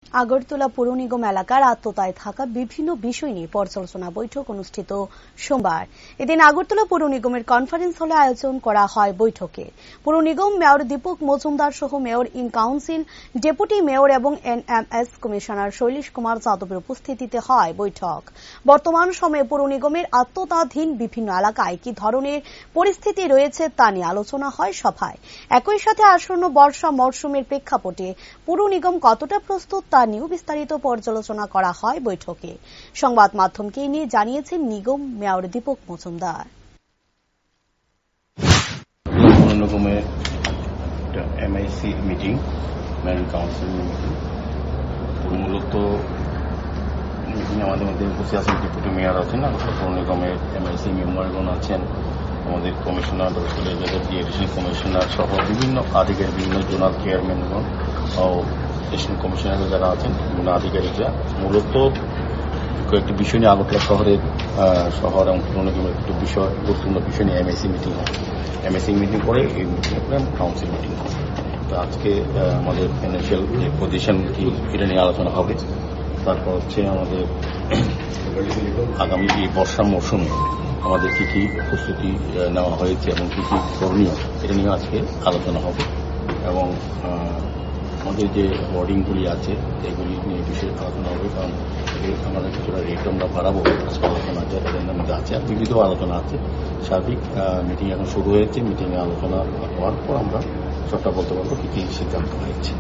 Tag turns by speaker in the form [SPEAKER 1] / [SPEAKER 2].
[SPEAKER 1] আগরতলা পৌর নিগম এলাকার আত্মতায় থাকা বিভিন্ন বিষয় নিয়ে পর্যালোচনা বৈঠক অনুষ্ঠিত সোমবার। এদিন আগরতলা পৌর নিগমের কনফারেন্স হলে আয়োজন করা হয় বৈঠকে। পৌর নিগম মেয়র দীপক মজুমদার সহ mayor in council, deputy mayor এবং এনএমএস কমিশনার শৈলেশ কুমার যাদবের উপস্থিতিতে হয় বৈঠক। বর্তমান সময়ে পৌর নিগমের আত্মতাধীন বিভিন্ন এলাকায় কি ধরনের পরিস্থিতি রয়েছে তা নিয়ে আলোচনা হয় সভায়। একই সাথে আসন্ন বর্ষা মরশুমের প্রেক্ষাপটে পৌর নিগম কতটা প্রস্তুত তা নিয়েও বিস্তারিত পর্যালোচনা করা হয় বৈঠকে। সংবাদ মাধ্যমকে নিয়ে জানিয়েছেন নিগম মেয়র দীপক মজুমদার।
[SPEAKER 2] নিগমের MIC meeting, mayor council meeting, মূলত মিটিং আমাদের মধ্যে উপস্থিত আছেন ডেপুটি মেয়র আছেন, পৌর নিগমের এমআইসি মেম্বারগণ আছেন, আমাদের কমিশনার এডিশনাল কমিশনার সহ বিভিন্ন আধিকারিক, বিভিন্ন জোনাল চেয়ারম্যানগণ ও এডিশনাল কমিশনার যারা আছেন, বিভিন্ন আধিকারিকরা মূলত কয়েকটি বিষয় নিয়ে আগরতলা শহর এবং পৌর নিগমের একটি বিষয়, গুরুত্বপূর্ণ বিষয় নিয়ে এমআইসি মিটিং হয়। এমআইসি মিটিং করে এই মিটিংয়ের পরে কাউন্সিল মিটিং হয়। তো আজকে আমাদের ফাইন্যান্সিয়াল যে পজিশন কি এটা নিয়ে আলোচনা হবে। তারপর হচ্ছে আমাদের আগামী যে বর্ষা মৌসুমে আমাদের কি কি প্রস্তুতি নেওয়া হয়েছে এবং কি কি করণীয় এটা নিয়ে আজকে আলোচনা হবে। এবং আমাদের যে ওয়ার্ডিংগুলি আছে এগুলি নিয়ে বিষয়ে আলোচনা হবে, কারণ আমাদের কিছুটা রেট আমরা বাড়াবো, আলোচনা আছে, এজেন্ডার মধ্যে আছে, আর বিবিধ আলোচনা আছে। সার্বিক মিটিং এখন শুরু হয়েছে, মিটিংয়ে আলোচনা হওয়ার পর আমরা সবটা বলতে পারবো কি কি সিদ্ধান্ত হয়েছে।